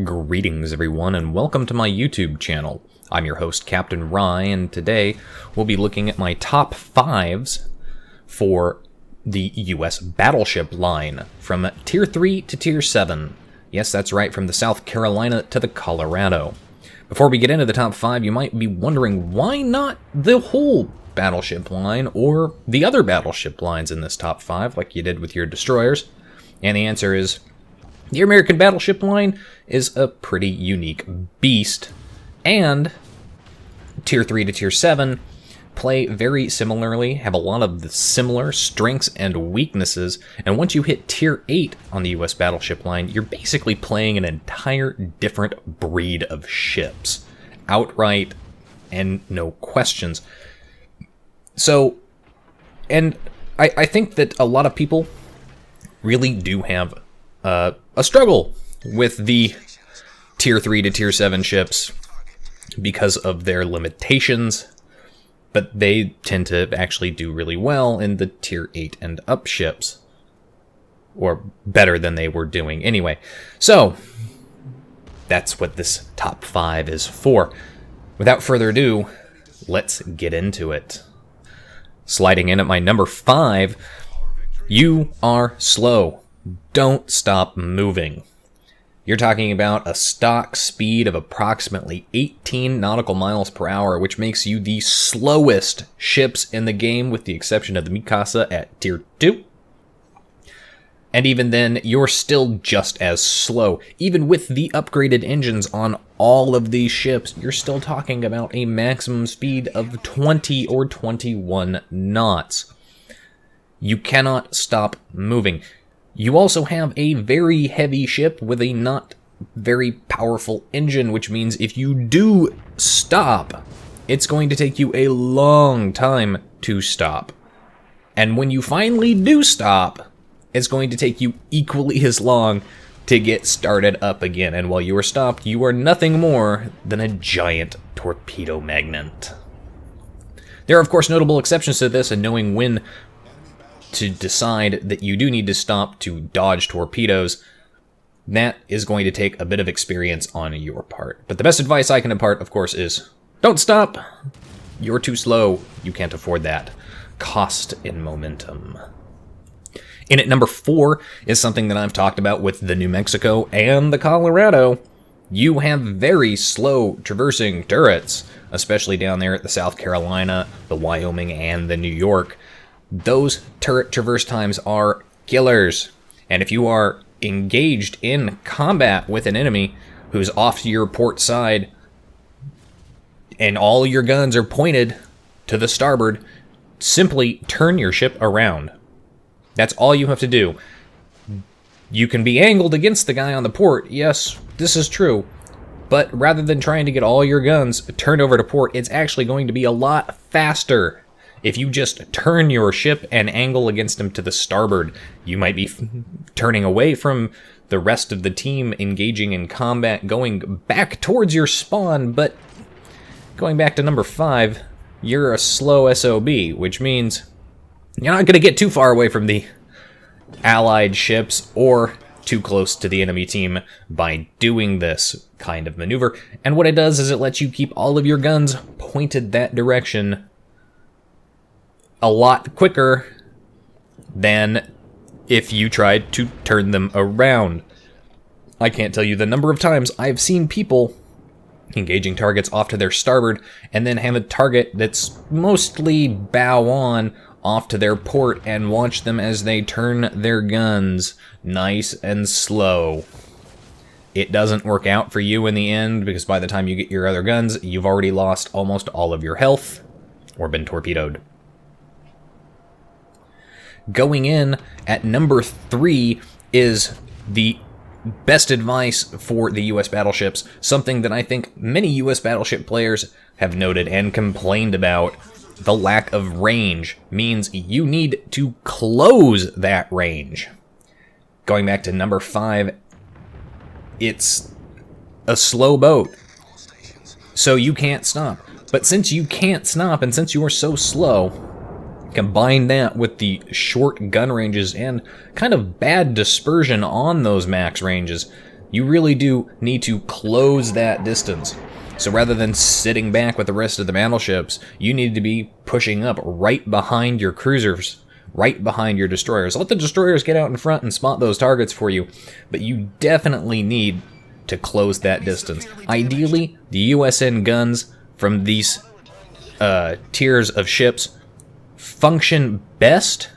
Greetings everyone and welcome to my YouTube channel. I'm your host Captain Rye, and today we'll be looking at my top 5s for the US Battleship line from Tier 3 to Tier 7. Yes, that's right, from the South Carolina to the Colorado. Before we get into the top 5, you might be wondering why not the whole battleship line or the other battleship lines in this top 5 like you did with your destroyers. And the answer is the American battleship line is a pretty unique beast, and Tier 3 to Tier 7 play very similarly, have a lot of the similar strengths and weaknesses, and once you hit Tier 8 on the US battleship line, you're basically playing an entire different breed of ships. Outright, and no questions. So, and I think that a lot of people really do have a struggle with the Tier 3 to Tier 7 ships because of their limitations, but they tend to actually do really well in the Tier 8 and up ships, or better than they were doing anyway. So, that's what this top 5 is for. Without further ado, let's get into it. Sliding in at my number 5, you are slow. Don't stop moving. You're talking about a stock speed of approximately 18 nautical miles per hour, which makes you the slowest ships in the game, with the exception of the Mikasa at Tier 2. And even then, you're still just as slow. Even with the upgraded engines on all of these ships, you're still talking about a maximum speed of 20 or 21 knots. You cannot stop moving. You also have a very heavy ship with a not very powerful engine, which means if you do stop, it's going to take you a long time to stop. And when you finally do stop, it's going to take you equally as long to get started up again. And while you are stopped, you are nothing more than a giant torpedo magnet. There are, of course, notable exceptions to this, and knowing when to decide that you do need to stop to dodge torpedoes, that is going to take a bit of experience on your part. But the best advice I can impart, of course, is don't stop. You're too slow. You can't afford that. Cost in momentum. In at number 4 is something that I've talked about with the New Mexico and the Colorado. You have very slow traversing turrets, especially down there at the South Carolina, the Wyoming, and the New York. Those turret traverse times are killers, and if you are engaged in combat with an enemy who's off to your port side and all your guns are pointed to the starboard, simply turn your ship around. That's all you have to do. You can be angled against the guy on the port, yes, this is true, but rather than trying to get all your guns turned over to port, it's actually going to be a lot faster if you just turn your ship and angle against him to the starboard. You might be turning away from the rest of the team engaging in combat, going back towards your spawn, but going back to number 5, you're a slow SOB, which means you're not going to get too far away from the allied ships or too close to the enemy team by doing this kind of maneuver. And what it does is it lets you keep all of your guns pointed that direction a lot quicker than if you tried to turn them around. I can't tell you the number of times I've seen people engaging targets off to their starboard and then have a target that's mostly bow on off to their port and watch them as they turn their guns nice and slow. It doesn't work out for you in the end, because by the time you get your other guns, you've already lost almost all of your health or been torpedoed. Going in at number 3 is the best advice for the US battleships, something that I think many US battleship players have noted and complained about. The lack of range means you need to close that range. Going back to number 5, it's a slow boat, so you can't stop. But since you can't stop, and since you are so slow, combine that with the short gun ranges and kind of bad dispersion on those max ranges, you really do need to close that distance. So rather than sitting back with the rest of the battleships, you need to be pushing up right behind your cruisers, right behind your destroyers. Let the destroyers get out in front and spot those targets for you, but you definitely need to close that distance. Ideally, the USN guns from these tiers of ships function best,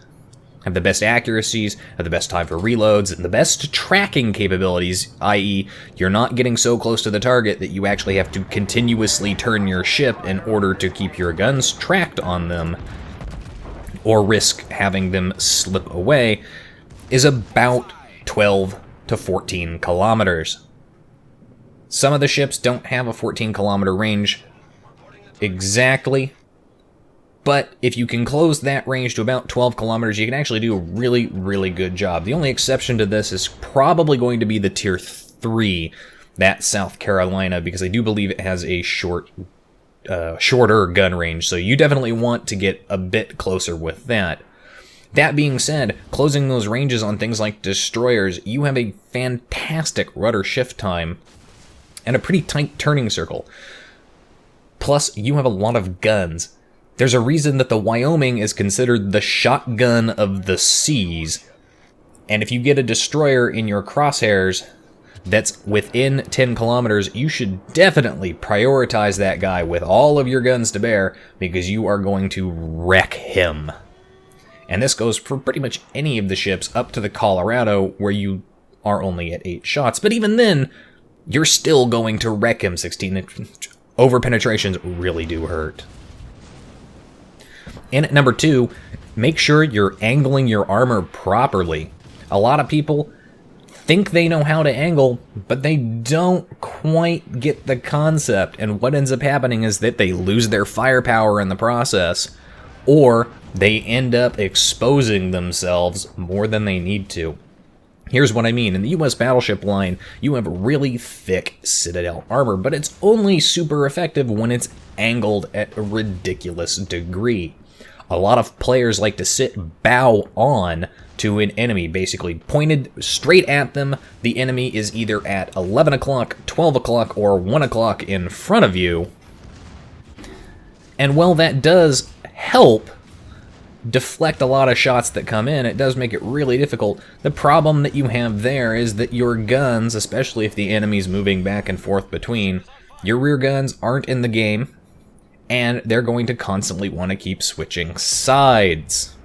have the best accuracies, have the best time for reloads, and the best tracking capabilities, i.e. you're not getting so close to the target that you actually have to continuously turn your ship in order to keep your guns tracked on them, or risk having them slip away, is about 12 to 14 kilometers. Some of the ships don't have a 14-kilometer range exactly, but if you can close that range to about 12 kilometers, you can actually do a really, really good job. The only exception to this is probably going to be the Tier 3, that's South Carolina, because I do believe it has a shorter gun range, so you definitely want to get a bit closer with that. That being said, closing those ranges on things like destroyers, you have a fantastic rudder shift time and a pretty tight turning circle. Plus, you have a lot of guns. There's a reason that the Wyoming is considered the shotgun of the seas. And if you get a destroyer in your crosshairs that's within 10 kilometers, you should definitely prioritize that guy with all of your guns to bear, because you are going to wreck him. And this goes for pretty much any of the ships up to the Colorado, where you are only at 8 shots. But even then, you're still going to wreck him. 16 over penetrations really do hurt. And at number 2, make sure you're angling your armor properly. A lot of people think they know how to angle, but they don't quite get the concept, and what ends up happening is that they lose their firepower in the process, or they end up exposing themselves more than they need to. Here's what I mean. In the US battleship line, you have really thick Citadel armor, but it's only super effective when it's angled at a ridiculous degree. A lot of players like to sit bow on to an enemy, basically pointed straight at them. The enemy is either at 11 o'clock, 12 o'clock, or 1 o'clock in front of you. And while that does help deflect a lot of shots that come in, it does make it really difficult. The problem that you have there is that your guns, especially if the enemy's moving back and forth between, your rear guns aren't in the game, and they're going to constantly want to keep switching sides,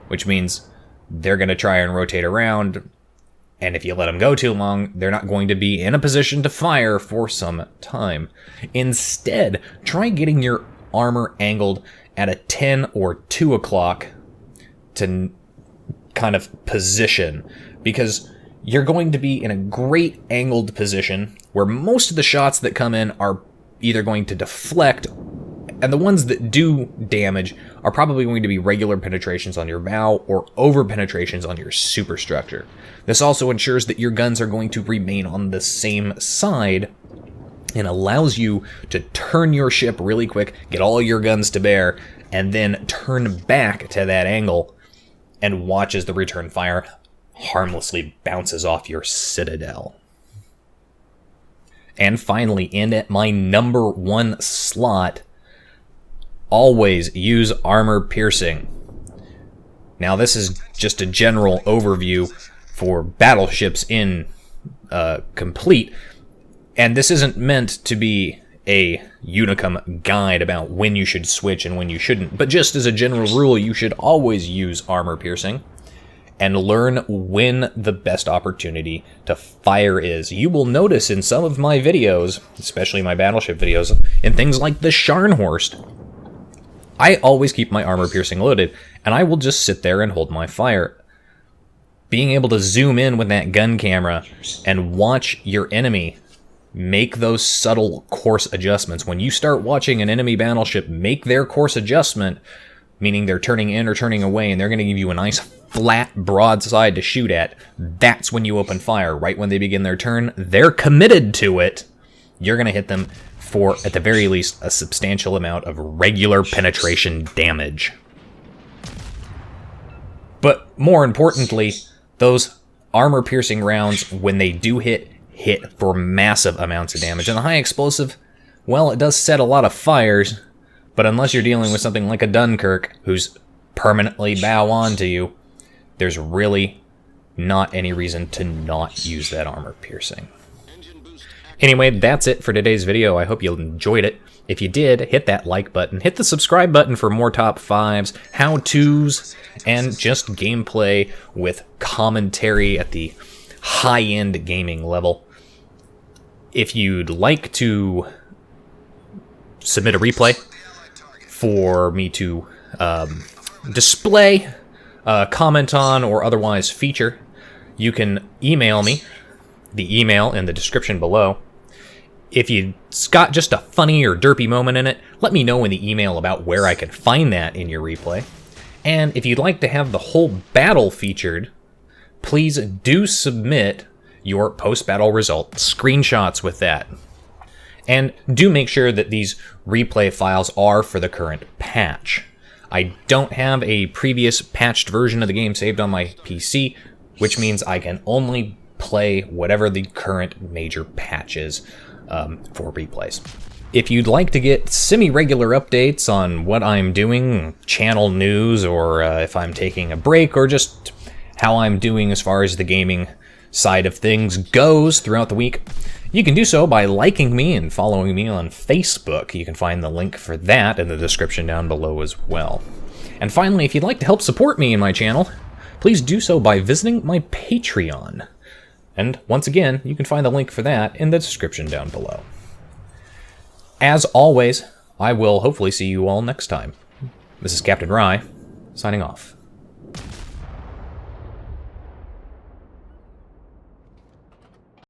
which means they're going to try and rotate around, and if you let them go too long, they're not going to be in a position to fire for some time. Instead, try getting your armor angled at a 10 or 2 o'clock to kind of position, because you're going to be in a great angled position where most of the shots that come in are either going to deflect, and the ones that do damage are probably going to be regular penetrations on your bow or over penetrations on your superstructure. This also ensures that your guns are going to remain on the same side and allows you to turn your ship really quick, get all your guns to bear, and then turn back to that angle and watch as the return fire harmlessly bounces off your Citadel. And finally, in at my number 1 slot, always use armor piercing. Now, this is just a general overview for battleships in complete, and this isn't meant to be a Unicum guide about when you should switch and when you shouldn't, but just as a general rule, you should always use armor piercing and learn when the best opportunity to fire is. You will notice in some of my videos, especially my battleship videos, in things like the Scharnhorst, I always keep my armor piercing loaded, and I will just sit there and hold my fire. Being able to zoom in with that gun camera and watch your enemy make those subtle course adjustments. When you start watching an enemy battleship make their course adjustment, meaning they're turning in or turning away, and they're going to give you a nice flat broadside to shoot at, that's when you open fire. Right when they begin their turn, they're committed to it. You're going to hit them for, at the very least, a substantial amount of regular penetration damage. But more importantly, those armor-piercing rounds, when they do hit, hit for massive amounts of damage. And the high explosive, well, it does set a lot of fires, but unless you're dealing with something like a Dunkirk, who's permanently bow on to you, there's really not any reason to not use that armor piercing. Anyway, that's it for today's video. I hope you enjoyed it. If you did, hit that like button, hit the subscribe button for more top 5s, how-tos, and just gameplay with commentary at the high-end gaming level. If you'd like to submit a replay for me to display, comment on, or otherwise feature, you can email me. The email in the description below. If it's got just a funny or derpy moment in it, let me know in the email about where I can find that in your replay. And if you'd like to have the whole battle featured, please do submit your post-battle result screenshots with that. And do make sure that these replay files are for the current patch. I don't have a previous patched version of the game saved on my PC, which means I can only play whatever the current major patch is for replays. If you'd like to get semi-regular updates on what I'm doing, channel news, or if I'm taking a break, or just how I'm doing as far as the gaming side of things goes throughout the week, you can do so by liking me and following me on Facebook. You can find the link for that in the description down below as well. And finally, if you'd like to help support me in my channel, please do so by visiting my Patreon. And once again, you can find the link for that in the description down below. As always, I will hopefully see you all next time. This is Captain Rye, signing off.